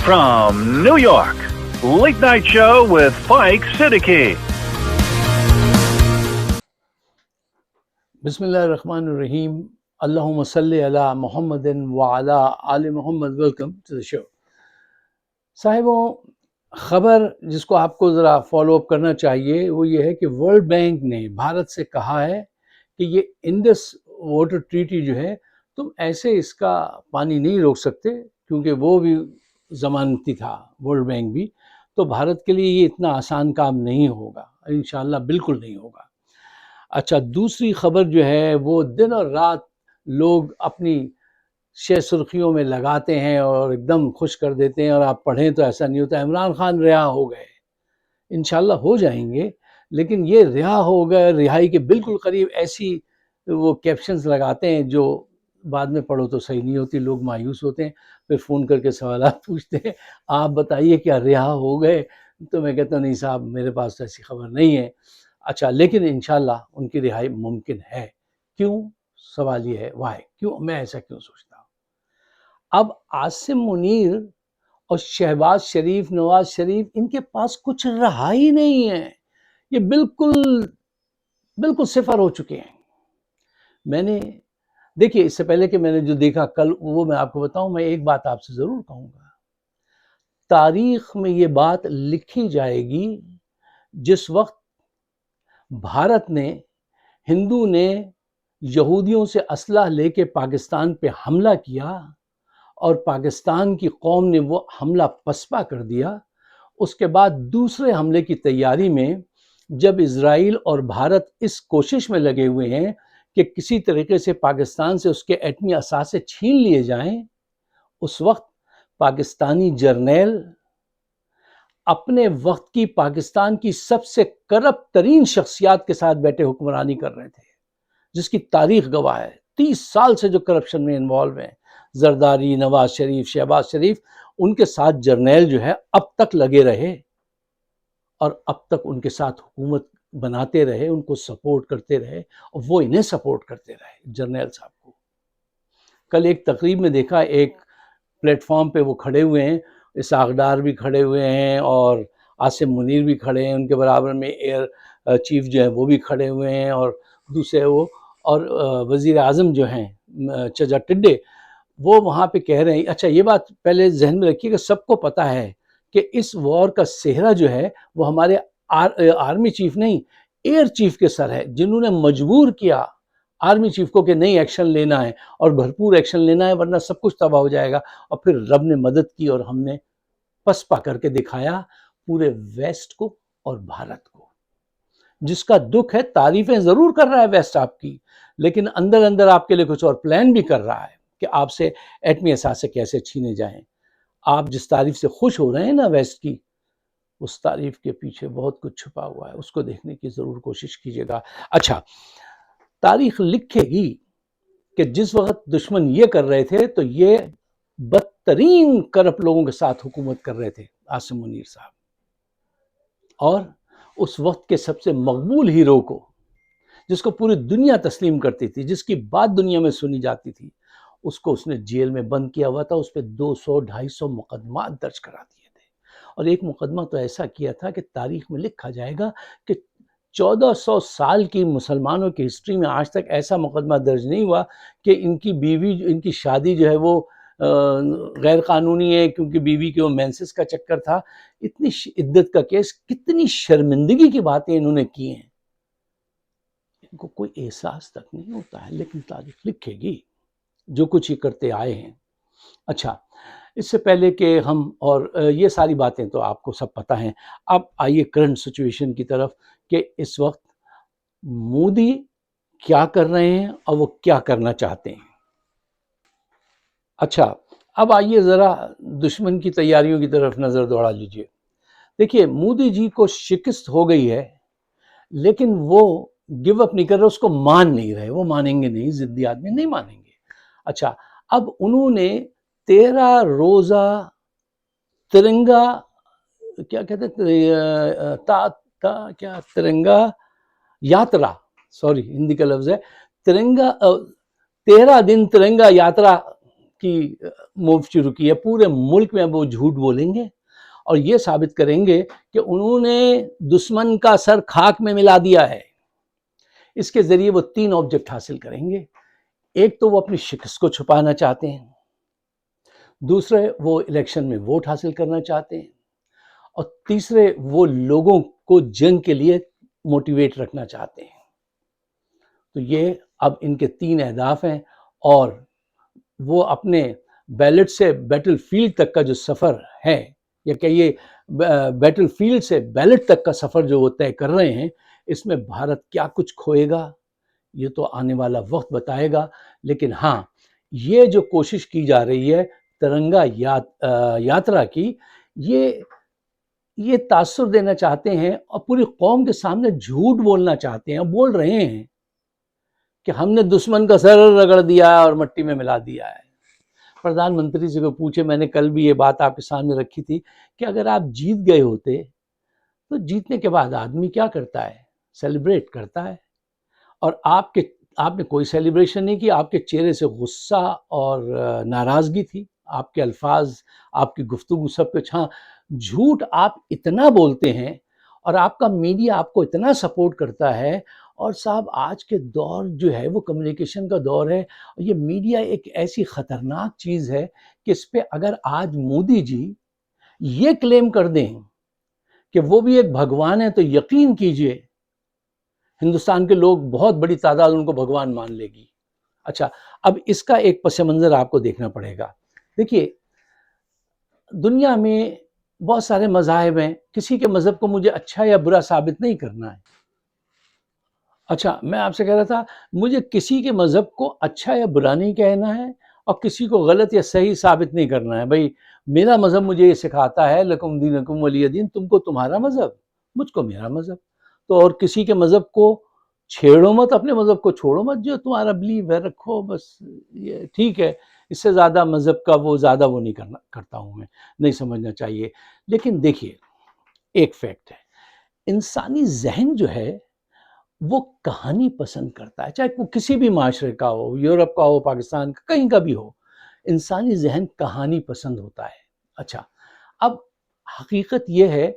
From New York, Late Night Show with Spike Siddiqui. Bismillahirrahmanirrahim. Allahumma salli ala Muhammadin wa ala ali Muhammad. Welcome to the show. صاحبوں، خبر جس کو آپ کو ذرا follow up کرنا چاہیے وہ یہ ہے کہ ورلڈ بینک نے بھارت سے کہا ہے کہ یہ انڈس واٹر ٹریٹی جو ہے تم ایسے اس کا پانی نہیں روک سکتے، کیونکہ وہ بھی ضمانتی تھا ورلڈ بینک بھی، تو بھارت کے لیے یہ اتنا آسان کام نہیں ہوگا، انشاءاللہ بالکل نہیں ہوگا۔ اچھا، دوسری خبر جو ہے وہ دن اور رات لوگ اپنی شہ سرخیوں میں لگاتے ہیں اور ایک دم خوش کر دیتے ہیں، اور آپ پڑھیں تو ایسا نہیں ہوتا۔ عمران خان رہا ہو گئے، انشاءاللہ ہو جائیں گے، لیکن یہ رہا ہو گئے، رہائی کے بالکل قریب ایسی وہ کیپشنز لگاتے ہیں جو بعد میں پڑھو تو صحیح نہیں ہوتی، لوگ مایوس ہوتے ہیں، پھر فون کر کے سوالات پوچھتے ہیں آپ بتائیے کیا رہا ہو گئے؟ تو میں کہتا ہوں نہیں صاحب، میرے پاس تو ایسی خبر نہیں ہے۔ اچھا، لیکن انشاءاللہ ان کی رہائی ممکن ہے۔ کیوں؟ سوال یہ ہے وائی، کیوں میں ایسا کیوں سوچتا ہوں؟ اب عاصم منیر اور شہباز شریف، نواز شریف، ان کے پاس کچھ رہا ہی نہیں ہے، یہ بالکل صفر ہو چکے ہیں۔ میں نے دیکھیے، اس سے پہلے کہ میں نے جو دیکھا کل وہ میں آپ کو بتاؤں، میں ایک بات آپ سے ضرور کہوں گا، تاریخ میں یہ بات لکھی جائے گی جس وقت بھارت نے، ہندو نے یہودیوں سے اسلحہ لے کے پاکستان پہ حملہ کیا اور پاکستان کی قوم نے وہ حملہ پسپا کر دیا۔ اس کے بعد دوسرے حملے کی تیاری میں جب اسرائیل اور بھارت اس کوشش میں لگے ہوئے ہیں کہ کسی طریقے سے پاکستان سے اس کے ایٹمی اثاثے چھین لیے جائیں، اس وقت پاکستانی جرنیل اپنے وقت کی پاکستان کی سب سے کرپٹ ترین شخصیات کے ساتھ بیٹھے حکمرانی کر رہے تھے، جس کی تاریخ گواہ ہے۔ 30 سال سے جو کرپشن میں انوالو ہیں، زرداری، نواز شریف، شہباز شریف، ان کے ساتھ جرنیل جو ہے اب تک لگے رہے اور اب تک ان کے ساتھ حکومت بناتے رہے، ان کو سپورٹ کرتے رہے اور وہ انہیں سپورٹ کرتے رہے، جرنیل صاحب کو۔ کل ایک تقریب میں دیکھا، ایک پلیٹ فارم پہ وہ کھڑے ہوئے ہیں، اسحاق ڈار بھی کھڑے ہوئے ہیں اور عاصم منیر بھی کھڑے ہیں، ان کے برابر میں ایئر چیف جو ہے وہ بھی کھڑے ہوئے ہیں، اور دوسرے وہ اور وزیر اعظم جو ہیں چچا ٹڈے، وہ وہاں پہ کہہ رہے ہیں۔ اچھا، یہ بات پہلے ذہن میں رکھیے کہ سب کو پتہ ہے کہ اس وار کا سہرا جو ہے وہ ہمارے آرمی چیف نہیں، ایئر چیف کے سر ہے، جنہوں نے مجبور کیا آرمی چیف کو کہ نہیں ایکشن لینا ہے اور بھرپور ایکشن لینا ہے، ورنہ سب کچھ تباہ ہو جائے گا۔ اور پھر رب نے مدد کی اور ہم نے پسپا کر کے دکھایا پورے ویسٹ کو اور بھارت کو، جس کا دکھ ہے۔ تعریفیں ضرور کر رہا ہے ویسٹ آپ کی، لیکن اندر اندر آپ کے لیے کچھ اور پلان بھی کر رہا ہے کہ آپ سے ایٹمی اثاثے کیسے چھینے جائیں۔ آپ جس تعریف سے خوش ہو رہے ہیں نا ویسٹ کی، اس تعریف کے پیچھے بہت کچھ چھپا ہوا ہے، اس کو دیکھنے کی ضرور کوشش کیجیے گا۔ اچھا، تاریخ لکھے گی کہ جس وقت دشمن یہ کر رہے تھے تو یہ بدترین کرپٹ لوگوں کے ساتھ حکومت کر رہے تھے، عاصم منیر صاحب، اور اس وقت کے سب سے مقبول ہیرو کو، جس کو پوری دنیا تسلیم کرتی تھی، جس کی بات دنیا میں سنی جاتی تھی، اس نے جیل میں بند کیا ہوا تھا، اس پہ 200-250 مقدمات درج کرا دیے تھے، اور ایک مقدمہ تو ایسا کیا تھا کہ تاریخ میں لکھا جائے گا کہ 1400 سال کی مسلمانوں کی ہسٹری میں آج تک ایسا مقدمہ درج نہیں ہوا کہ ان کی بیوی، ان کی شادی جو ہے وہ غیر قانونی ہے کیونکہ بیوی کے وہ مینسس کا چکر تھا۔ اتنی عدت کا کیس، کتنی شرمندگی کی باتیں انہوں نے کی ہیں، ان کو کوئی احساس تک نہیں ہوتا ہے، لیکن تاریخ لکھے گی جو کچھ ہی کرتے آئے ہیں۔ اچھا، اس سے پہلے کہ ہم، اور یہ ساری باتیں تو آپ کو سب پتہ ہیں، اب آئیے کرنٹ سچویشن کی طرف کہ اس وقت مودی کیا کر رہے ہیں اور وہ کیا کرنا چاہتے ہیں۔ اچھا، اب آئیے ذرا دشمن کی تیاریوں کی طرف نظر دوڑا لیجئے۔ دیکھیے، مودی جی کو شکست ہو گئی ہے، لیکن وہ گیو اپ نہیں کر رہے، اس کو مان نہیں رہے، وہ مانیں گے نہیں، ضدی آدمی نہیں مانیں گے۔ اچھا، اب انہوں نے 13 روزہ ترنگا، کیا کہتے ہیں، ترنگا یاترا، سوری ہندی کا لفظ ہے، 13 دن ترنگا یاترا کی موو شروع کی ہے. پورے ملک میں اب وہ جھوٹ بولیں گے اور یہ ثابت کریں گے کہ انہوں نے دشمن کا سر خاک میں ملا دیا ہے. اس کے ذریعے وہ 3 آبجیکٹ حاصل کریں گے. ایک تو وہ اپنی شکست کو چھپانا چاہتے ہیں، دوسرے وہ الیکشن میں ووٹ حاصل کرنا چاہتے ہیں، اور تیسرے وہ لوگوں کو جنگ کے لیے موٹیویٹ رکھنا چاہتے ہیں. تو یہ اب ان کے 3 اہداف ہیں، اور وہ اپنے بیلٹ سے بیٹل فیلڈ تک کا جو سفر ہے، یا کہیے بیٹل فیلڈ سے بیلٹ تک کا سفر جو وہ طے کر رہے ہیں، اس میں بھارت کیا کچھ کھوئے گا یہ تو آنے والا وقت بتائے گا. لیکن ہاں، یہ جو کوشش کی جا رہی ہے ترنگا یاترا کی، یہ تاثر دینا چاہتے ہیں اور پوری قوم کے سامنے جھوٹ بولنا چاہتے ہیں. بول رہے ہیں کہ ہم نے دشمن کا سر رگڑ دیا ہے اور مٹی میں ملا دیا ہے. پردھان منتری سے کوئی پوچھے، میں نے کل بھی یہ بات آپ کے سامنے رکھی تھی کہ اگر آپ جیت گئے ہوتے تو جیتنے کے بعد آدمی کیا کرتا ہے؟ سیلیبریٹ کرتا ہے. اور آپ نے کوئی سیلیبریشن نہیں کی. آپ کے چہرے سے غصہ اور ناراضگی تھی. آپ کے الفاظ، آپ کی گفتگو سب کچھ. ہاں، جھوٹ آپ اتنا بولتے ہیں اور آپ کا میڈیا آپ کو اتنا سپورٹ کرتا ہے. اور صاحب، آج کے دور جو ہے وہ کمیونیکیشن کا دور ہے. یہ میڈیا ایک ایسی خطرناک چیز ہے کہ اس پہ اگر آج مودی جی یہ کلیم کر دیں کہ وہ بھی ایک بھگوان ہے تو یقین کیجئے ہندوستان کے لوگ بہت بڑی تعداد ان کو بھگوان مان لے گی. اچھا، اب اس کا ایک پس منظر آپ کو دیکھنا پڑے گا. دیکھیے، دنیا میں بہت سارے مذاہب ہیں. کسی کے مذہب کو مجھے اچھا یا برا ثابت نہیں کرنا ہے. اچھا، میں آپ سے کہہ رہا تھا، مجھے کسی کے مذہب کو اچھا یا برا نہیں کہنا ہے اور کسی کو غلط یا صحیح ثابت نہیں کرنا ہے. بھائی، میرا مذہب مجھے یہ سکھاتا ہے لکم دینکم ولی دین، تم کو تمہارا مذہب، مجھ کو میرا مذہب. تو اور کسی کے مذہب کو چھیڑو مت، اپنے مذہب کو چھوڑو مت. جو تمہارا بلیو ہے رکھو، بس یہ ٹھیک ہے. اس سے زیادہ مذہب کا وہ نہیں کرتا ہوں میں، نہیں سمجھنا چاہیے. لیکن دیکھیے، ایک فیکٹ ہے، انسانی ذہن جو ہے وہ کہانی پسند کرتا ہے. چاہے وہ کسی بھی معاشرے کا ہو، یورپ کا ہو، پاکستان کا، کہیں کا بھی ہو، انسانی ذہن کہانی پسند ہوتا ہے. اچھا، اب حقیقت یہ ہے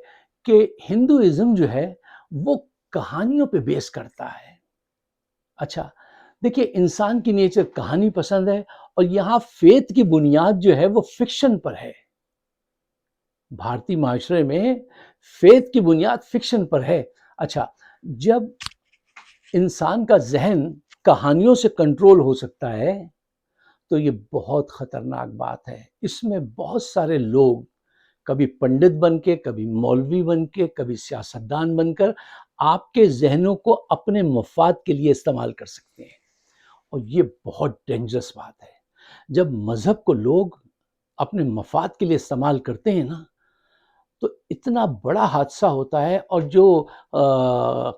کہ ہندوازم جو ہے وہ کہانیوں پہ بیس کرتا ہے. اچھا، دیکھیے، انسان کی نیچر کہانی پسند ہے، اور یہاں فیتھ کی بنیاد جو ہے وہ فکشن پر ہے. بھارتی معاشرے میں فیتھ کی بنیاد فکشن پر ہے. اچھا، جب انسان کا ذہن کہانیوں سے کنٹرول ہو سکتا ہے تو یہ بہت خطرناک بات ہے. اس میں بہت سارے لوگ کبھی پنڈت بن کے، کبھی مولوی بن کے، کبھی سیاستدان بن کر آپ کے ذہنوں کو اپنے مفاد کے لیے استعمال کر سکتے ہیں، اور یہ بہت ڈینجرس بات ہے. جب مذہب کو لوگ اپنے مفاد کے لیے استعمال کرتے ہیں نا، تو اتنا بڑا حادثہ ہوتا ہے. اور جو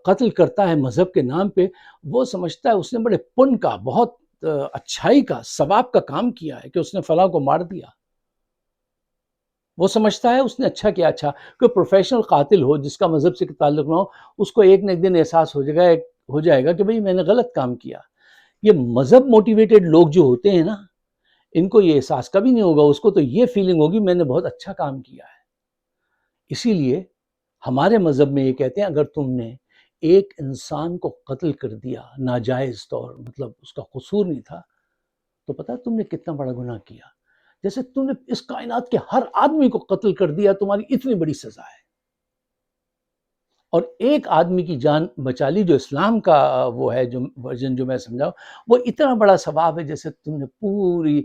قتل کرتا ہے مذہب کے نام پہ، وہ سمجھتا ہے اس نے بڑے پن کا، بہت اچھائی کا، ثواب کا کام کیا ہے کہ اس نے فلاں کو مار دیا. وہ سمجھتا ہے اس نے اچھا کیا. اچھا، کوئی پروفیشنل قاتل ہو جس کا مذہب سے تعلق نہ ہو، اس کو ایک نہ ایک دن احساس ہو جائے گا کہ بھئی میں نے غلط کام کیا. یہ مذہب موٹیویٹڈ لوگ جو ہوتے ہیں نا، ان کو یہ احساس کبھی نہیں ہوگا. اس کو تو یہ فیلنگ ہوگی میں نے بہت اچھا کام کیا ہے. اسی لیے ہمارے مذہب میں یہ کہتے ہیں، اگر تم نے ایک انسان کو قتل کر دیا ناجائز طور، مطلب اس کا قصور نہیں تھا، تو پتہ تم نے کتنا بڑا گناہ کیا. جیسے تم نے اس کائنات کے ہر آدمی کو قتل کر دیا، تمہاری اتنی بڑی سزا ہے. اور ایک آدمی کی جان بچا لی، جو اسلام کا وہ ہے جو ورژن جو میں سمجھاؤں، وہ اتنا بڑا ثواب ہے جیسے تم نے پوری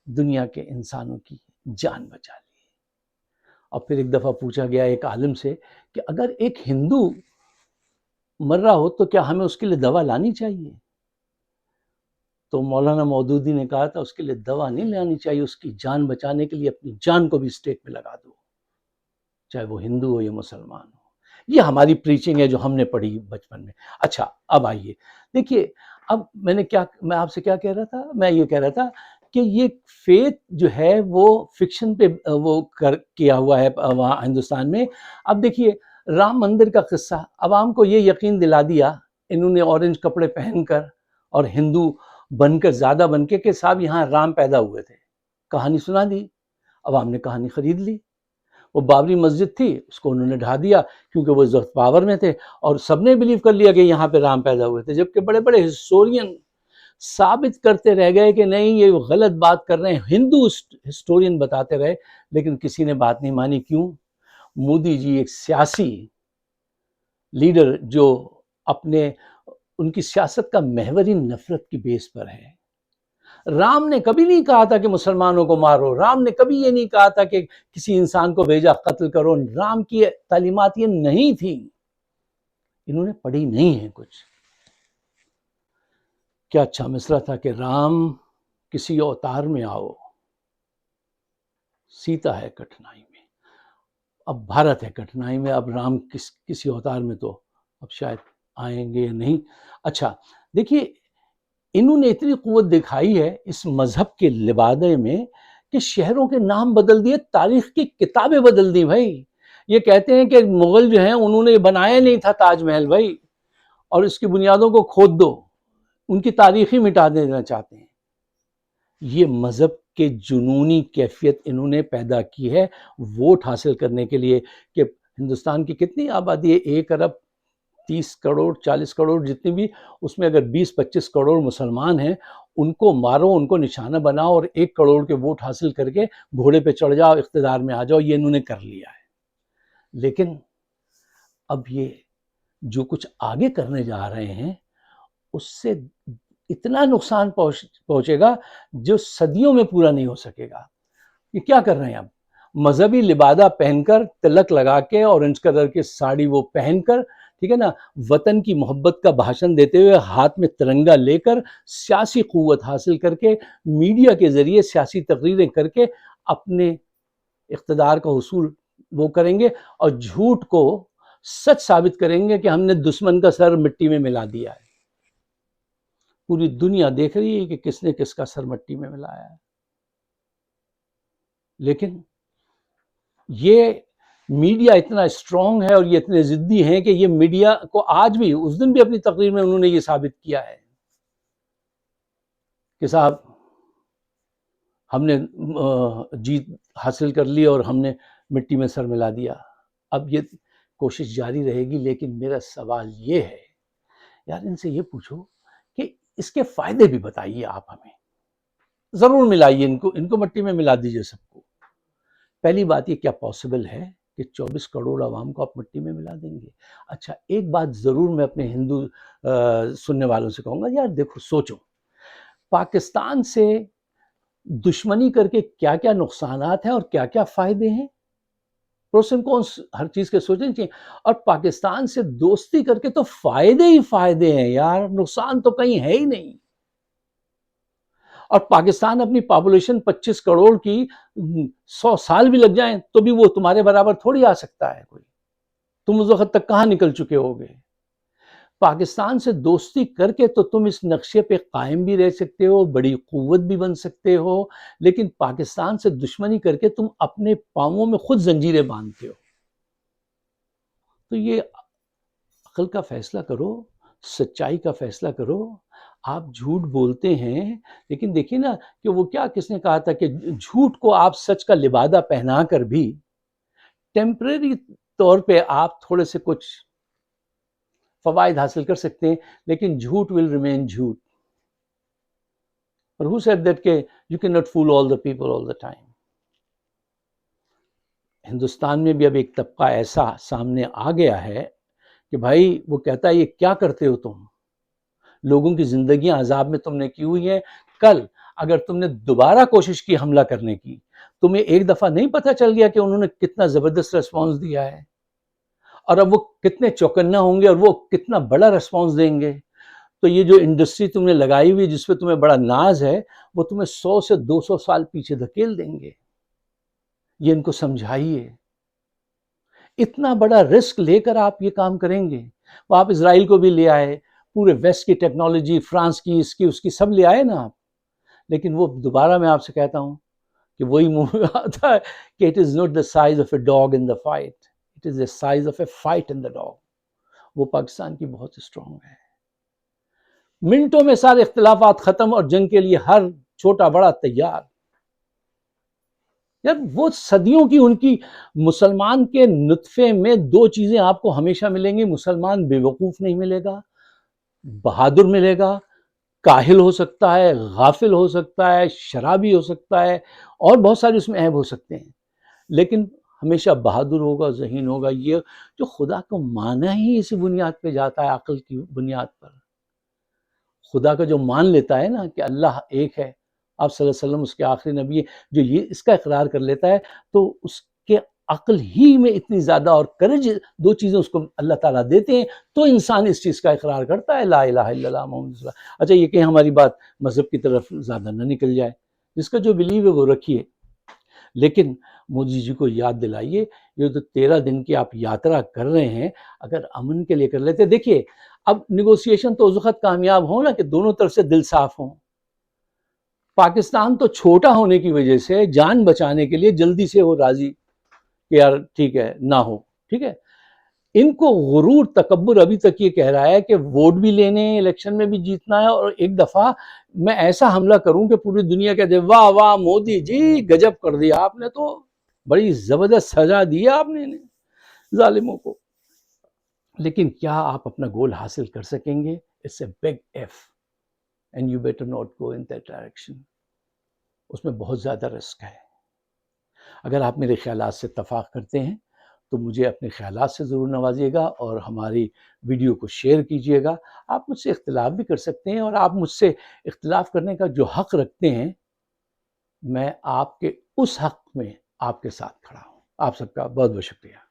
دنیا کے انسانوں کی جان بچا لی. اور پھر ایک دفعہ پوچھا گیا ایک عالم سے کہ اگر ایک ہندو مر رہا ہو تو کیا ہمیں اس کے لیے دوا لانی چاہیے؟ تو مولانا مودودی نے کہا تھا اس کے لیے دوا نہیں لانی چاہیے، اس کی جان بچانے کے لیے اپنی جان کو بھی اسٹیک پہ لگا دو، چاہے وہ ہندو ہو یا مسلمان ہو. یہ ہماری پریچنگ ہے جو ہم نے پڑھی بچپن میں. اچھا، اب آئیے دیکھیے، اب میں آپ سے کیا کہہ رہا تھا؟ میں یہ کہہ رہا تھا کہ یہ فیتھ جو ہے وہ فکشن پہ وہ کیا ہوا ہے وہاں ہندوستان میں. اب دیکھیے، رام مندر کا قصہ عوام کو یہ یقین دلا دیا، انہوں نے اورنج کپڑے پہن کر اور ہندو بن کر، زیادہ بن کے، کہ صاحب یہاں رام پیدا ہوئے تھے. کہانی سنا دی، عوام نے کہانی خرید لی. وہ بابری مسجد تھی، اس کو انہوں نے ڈھا دیا کیونکہ وہ اس وقت پاور میں تھے، اور سب نے بلیو کر لیا کہ یہاں پہ رام پیدا ہوئے تھے، جبکہ بڑے بڑے ہسٹورین ثابت کرتے رہ گئے کہ نہیں یہ غلط بات کر رہے ہیں. ہندو ہسٹورین بتاتے رہے لیکن کسی نے بات نہیں مانی. کیوں؟ مودی جی ایک سیاسی لیڈر جو ان کی سیاست کا محور ہی نفرت کی بیس پر ہے. رام نے کبھی نہیں کہا تھا کہ مسلمانوں کو مارو، رام نے کبھی یہ نہیں کہا تھا کہ کسی انسان کو بھیجا قتل کرو. رام کی تعلیمات یہ نہیں تھی، انہوں نے پڑھی نہیں ہے کچھ. کیا اچھا مصرع تھا کہ رام کسی اوتار میں آؤ، سیتا ہے کٹھنائی میں. اب بھارت ہے کٹھنائی میں، اب رام کسی اوتار میں تو اب شاید آئیں گے نہیں. اچھا دیکھیے، انہوں نے اتنی قوت دکھائی ہے اس مذہب کے لبادے میں کہ شہروں کے نام بدل دیے، تاریخ کی کتابیں بدل دی. بھائی یہ کہتے ہیں کہ مغل جو ہیں انہوں نے بنایا نہیں تھا تاج محل بھائی، اور اس کی بنیادوں کو کھود دو، ان کی تاریخ ہی مٹا دینا چاہتے ہیں. یہ مذہب کے جنونی کیفیت انہوں نے پیدا کی ہے ووٹ حاصل کرنے کے لیے. کہ ہندوستان کی کتنی آبادی ہے؟ 1 ارب 30 کروڑ 40 کروڑ جتنی بھی، اس میں اگر 20-25 کروڑ مسلمان ہیں، ان کو مارو، ان کو نشانہ بناؤ، اور 1 کروڑ کے ووٹ حاصل کر کے گھوڑے پہ چڑھ جاؤ، اقتدار میں آ جاؤ. یہ انہوں نے کر لیا ہے. لیکن اب یہ جو کچھ آگے کرنے جا رہے ہیں اس سے اتنا نقصان پہنچے گا جو صدیوں میں پورا نہیں ہو سکے گا. یہ کیا کر رہے ہیں اب؟ مذہبی لبادہ پہن کر، تلک لگا کے، اورنج کلر کی ساڑی وہ پہن کر، ٹھیک ہے نا، وطن کی محبت کا بھاشن دیتے ہوئے، ہاتھ میں ترنگا لے کر، سیاسی قوت حاصل کر کے، میڈیا کے ذریعے سیاسی تقریریں کر کے اپنے اقتدار کا حصول وہ کریں گے، اور جھوٹ کو سچ ثابت کریں گے کہ ہم نے دشمن کا سر مٹی میں ملا دیا ہے. پوری دنیا دیکھ رہی ہے کہ کس نے کس کا سر مٹی میں ملایا ہے. لیکن یہ میڈیا اتنا اسٹرانگ ہے اور یہ اتنے ضدی ہیں کہ یہ میڈیا کو آج بھی، اس دن بھی اپنی تقریر میں انہوں نے یہ ثابت کیا ہے کہ صاحب ہم نے جیت حاصل کر لی اور ہم نے مٹی میں سر ملا دیا. اب یہ کوشش جاری رہے گی. لیکن میرا سوال یہ ہے یار، ان سے یہ پوچھو کہ اس کے فائدے بھی بتائیے آپ ہمیں. ضرور ملائیے ان کو مٹی میں ملا دیجئے سب کو. پہلی بات، یہ کیا پاسبل ہے کہ 24 کروڑ عوام کو آپ مٹی میں ملا دیں گے؟ اچھا ایک بات ضرور میں اپنے ہندو سننے والوں سے کہوں گا، یار دیکھو، سوچو پاکستان سے دشمنی کر کے کیا کیا نقصانات ہیں اور کیا کیا فائدے ہیں. پروسن کو ہر چیز کے سوچنا چاہیے. اور پاکستان سے دوستی کر کے تو فائدے ہی فائدے ہیں یار، نقصان تو کہیں ہے ہی نہیں. اور پاکستان اپنی پاپولیشن 25 کروڑ کی 100 سال بھی لگ جائیں تو بھی وہ تمہارے برابر تھوڑی آ سکتا ہے کوئی. تم اس وقت تک کہاں نکل چکے ہوگے؟ پاکستان سے دوستی کر کے تو تم اس نقشے پہ قائم بھی رہ سکتے ہو، بڑی قوت بھی بن سکتے ہو. لیکن پاکستان سے دشمنی کر کے تم اپنے پاؤں میں خود زنجیریں باندھتے ہو. تو یہ عقل کا فیصلہ کرو، سچائی کا فیصلہ کرو. آپ جھوٹ بولتے ہیں لیکن دیکھیے نا کہ وہ کیا، کس نے کہا تھا کہ جھوٹ کو آپ سچ کا لبادہ پہنا کر بھی ٹیمپریری طور پہ آپ تھوڑے سے کچھ فوائد حاصل کر سکتے ہیں، لیکن جھوٹ will remain جھوٹ. اور who said that کہ you cannot fool all the people all the time. Hindustan میں بھی اب ایک طبقہ ایسا سامنے آ گیا ہے کہ بھائی وہ کہتا ہے یہ کیا کرتے ہو تم، لوگوں کی زندگیاں عذاب میں تم نے کی ہوئی ہیں. کل اگر تم نے دوبارہ کوشش کی حملہ کرنے کی، تمہیں ایک دفعہ نہیں پتہ چل گیا کہ انہوں نے کتنا زبردست ریسپانس دیا ہے، اور اب وہ کتنے چوکنا ہوں گے اور وہ کتنا بڑا ریسپانس دیں گے. تو یہ جو انڈسٹری تم نے لگائی ہوئی جس پہ تمہیں بڑا ناز ہے، وہ تمہیں 100 سے 200 سال پیچھے دھکیل دیں گے. یہ ان کو سمجھائیے. اتنا بڑا رسک لے کر آپ یہ کام کریں گے. وہ آپ اسرائیل کو بھی لے آئے، پورے ویسٹ کی ٹیکنالوجی، فرانس کی، اس کی سب لے آئے نا آپ. لیکن وہ دوبارہ میں آپ سے کہتا ہوں کہ وہی منہ آتا ہے کہ it is not the size of a dog in the fight, it is the size of a fight in the dog. وہ پاکستان کی بہت اسٹرانگ ہے. منٹوں میں سارے اختلافات ختم اور جنگ کے لیے ہر چھوٹا بڑا تیار. یار وہ صدیوں کی ان کی مسلمان کے نطفے میں دو چیزیں آپ کو ہمیشہ ملیں گی، مسلمان بے وقوف نہیں ملے گا، بہادر ملے گا، کاہل ہو سکتا ہے، غافل ہو سکتا ہے، شرابی ہو سکتا ہے، اور بہت سارے اس میں عیب ہو سکتے ہیں، لیکن ہمیشہ بہادر ہوگا، ذہین ہوگا۔ یہ جو خدا کو مانا ہی اسی بنیاد پہ جاتا ہے، عقل کی بنیاد پر، خدا کا جو مان لیتا ہے نا کہ اللہ ایک ہے، آپ صلی اللہ علیہ وسلم اس کے آخری نبی ہے، جو یہ اس کا اقرار کر لیتا ہے، تو اس کے عقل ہی میں اتنی زیادہ اور کرج دو چیزیں اس کو اللہ تعالیٰ دیتے ہیں، تو انسان اس چیز کا اقرار کرتا ہے، لا الہ الا اللہ محمد رسول اللہ۔ اچھا یہ کہ ہماری بات مذہب کی طرف زیادہ نہ نکل جائے، جس کا جو بلیو ہے وہ رکھیے، لیکن مودی جی کو یاد دلائیے یہ تو 13 دن کی آپ یاترا کر رہے ہیں، اگر امن کے لیے کر لیتے، دیکھیے اب نیگوسیشن تو اس وقت کامیاب ہو نا کہ دونوں طرف سے دل صاف ہوں۔ پاکستان تو چھوٹا ہونے کی وجہ سے جان بچانے کے لیے جلدی سے وہ راضی کہ یار ٹھیک ہے نہ ہو، ٹھیک ہے۔ ان کو غرور تکبر ابھی تک یہ کہہ رہا ہے کہ ووٹ بھی لینے ہیں، الیکشن میں بھی جیتنا ہے، اور ایک دفعہ میں ایسا حملہ کروں کہ پوری دنیا کہہ دے واہ واہ مودی جی گجب کر دیا آپ نے، تو بڑی زبردست سزا دی آپ نے ظالموں کو۔ لیکن کیا آپ اپنا گول حاصل کر سکیں گے؟ It's a big if and you better not go in that direction. اس میں بہت زیادہ رسک ہے۔ اگر آپ میرے خیالات سے اتفاق کرتے ہیں تو مجھے اپنے خیالات سے ضرور نوازیے گا، اور ہماری ویڈیو کو شیئر کیجیے گا۔ آپ مجھ سے اختلاف بھی کر سکتے ہیں، اور آپ مجھ سے اختلاف کرنے کا جو حق رکھتے ہیں، میں آپ کے اس حق میں آپ کے ساتھ کھڑا ہوں۔ آپ سب کا بہت بہت شکریہ۔